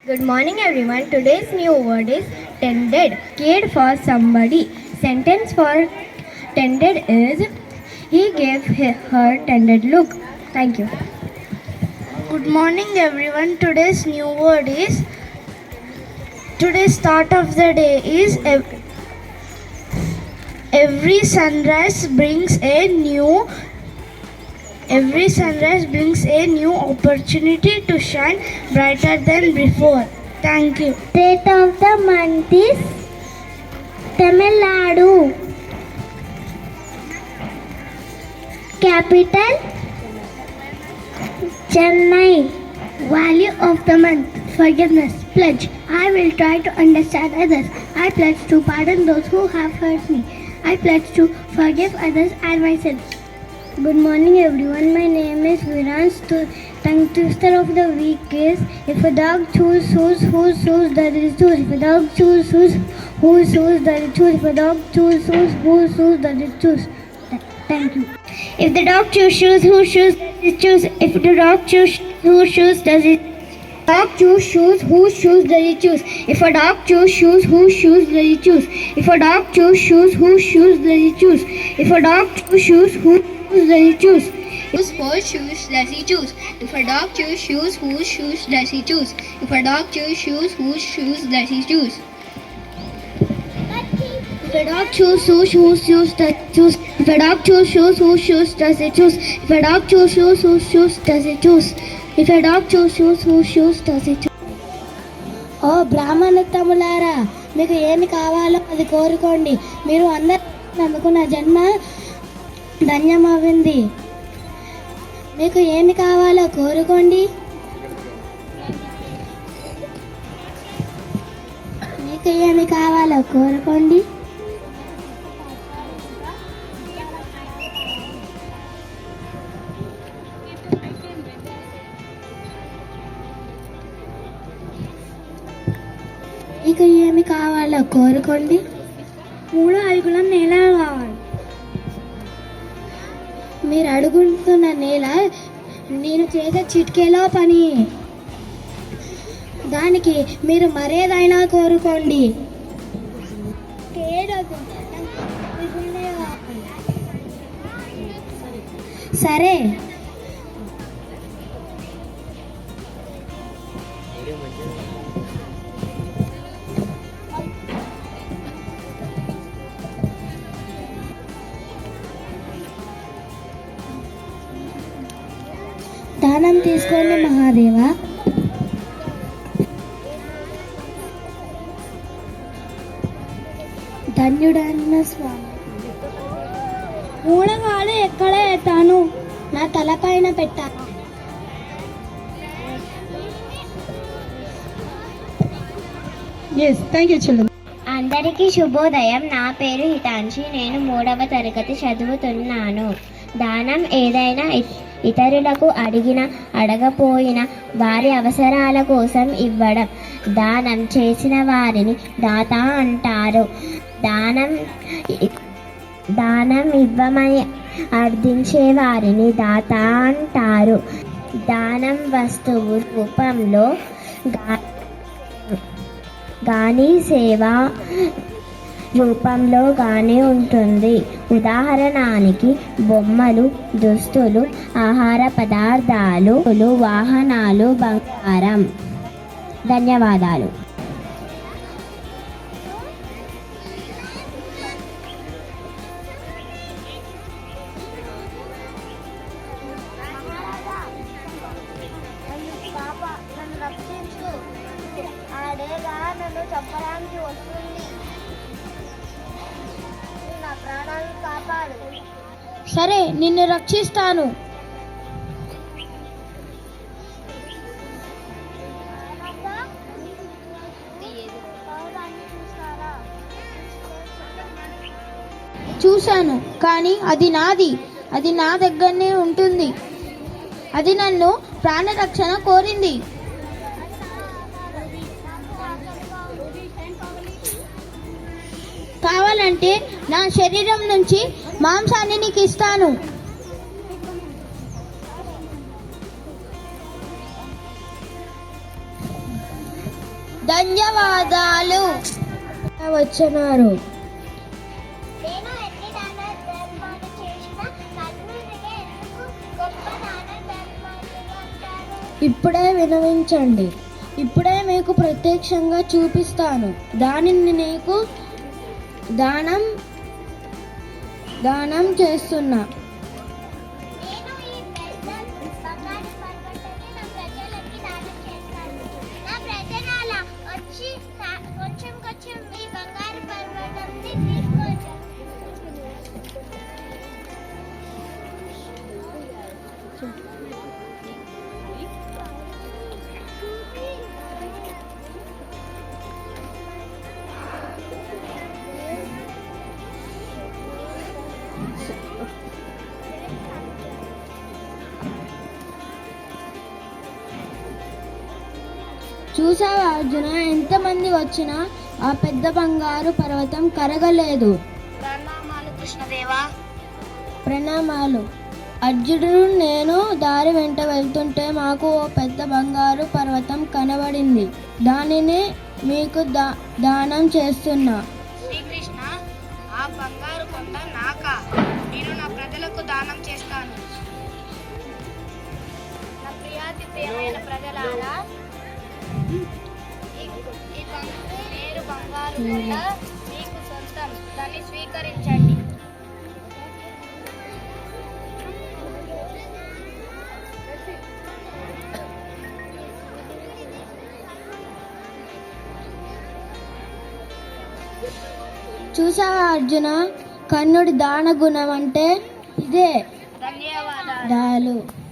Good morning everyone. Today's new word is tended. Cared for somebody. Sentence for tended is he gave her tended look. Thank you. Good morning everyone. Today's new word is today's start of the day is every sunrise brings a new opportunity to shine brighter than before. Thank you. State of the month is Tamil Nadu. Capital Chennai. Value of the month forgiveness. Pledge. I will try to understand others. I pledge to pardon those who have hurt me. I pledge to forgive others and myself. Good morning everyone. My name is Virans. Tongue twister of the week is if a dog chews whose does it choose? If a dog chews whose does it choose? If a dog chews whose does it choose? Thank you. If the dog chews shoes, whose shoes does it choose? If the dog chews whose shoes does it Dog choose shoes, whose shoes does it choose? If a dog choose shoes, whose shoes does it choose? If a dog choose shoes, whose shoes does it choose? If a dog choose shoes, whose shoes does it choose? Whose shoes does he choose? If a dog choose shoes, whose shoes does he choose? If a dog choose shoes, whose shoes does he choose? If a dog choose shoes, whose shoes does it choose? If a dog choose shoes, whose shoes does it choose? If a dog choose shoes, whose shoes does it choose? If a dog choose shoes, whose shoes does it choose? ఓ బ్రాహ్మణోత్తములారా, మీకు ఏమి కావాలో అది కోరుకోండి. మీరు అందరూ నమ్ముకున్న జన్మ ధన్యమవుతుంది. మీకు ఏమి కావాలో కోరుకోండి. మీకు ఏమి కావాలో కోరుకోండి. మీకు ఏమి కావాలో కోరుకోండి. 3 అడుగుల నేల కావాలి. మీరు అడుగుతున్న నేల నేను చేసే చిటికేలో పని. దానికి మీరు మరేదైనా కోరుకోండి. సరే, దానం తీసుకోండి మహాదేవా. ధన్యుడన్న స్వామి. మూడగాలు ఎక్కడ ఎత్తాను? నా తలపైన పెట్టాను. అందరికీ శుభోదయం. నా పేరు హితాంశి. నేను 3వ తరగతి చదువుతున్నాను. దానం ఏదైనా ఇతరులకు అడగపోయిన వారి అవసరాల కోసం ఇవ్వడం. దానం చేసిన వారిని దాత అంటారు. దానం ఇవ్వమని అర్థించే వారిని దాత అంటారు. దానం వస్తువు రూపంలో గాని సేవ రూపంలో గాని ఉంటుంది. ఉదాహరణకి బొమ్మలు, దుస్తులు, ఆహార పదార్థాలు, వాహనాలు, బంగారం. ధన్యవాదాలు. నన్ను చంపడానికి వస్తుంది. నా ప్రాణాలను కాపాడు. సరే, నిన్ను రక్షిస్తాను. చూశాను, కానీ అది నాది. అది నా దగ్గరనే ఉంటుంది. అది నన్ను ప్రాణరక్షణ కోరింది. కావాలంటే నా శరీరం నుంచి మాంసాన్ని నీకు ఇస్తాను. ధన్యవాదాలు. వచ్చన్నారు. నేను ఎన్ని దాన ధర్మాలు చేసినా కర్ణుడిని ఎందుకు గొప్ప దాన ధర్మాలు అంటారు? ఇప్పుడే వినవించండి. ఇప్పుడే మీకు ప్రత్యక్షంగా చూపిస్తాను. దానిని నీకు దానం చేస్తున్నా. నేను ఈ పెద్ద బంగారు పర్వతాన్ని నా ప్రజలకి దానం చేస్తాను. నా ప్రజలాల వచ్చి కొంచెం కొంచెం ఈ బంగారు పర్వతాన్ని తీసుకోవచ్చు. చూసావా అర్జున, ఎంతమంది వచ్చినా ఆ పెద్ద బంగారు పర్వతం కరగలేదు. ప్రణామాలు కృష్ణదేవా. ప్రణామాలు. అర్జునుడు నేను దారి వెంట వెళ్తుంటే మాకు ఓ పెద్ద బంగారు పర్వతం కనబడింది. దానిని మీకు దానం చేస్తున్నా. శ్రీకృష్ణ, ఆ బంగారు కొండ నాకా? నేను నా ప్రజలకు దానం చేస్తాను. నా ప్రియాతి ప్రియమైన ప్రజలారా, ఈ నేరు బంగారు కొండ మీకు సొంతం. దాన్ని స్వీకరించండి. చూసావా అర్జున, కర్ణుడి దాన గుణం అంటే ఇదే. ధన్యవాదాలు.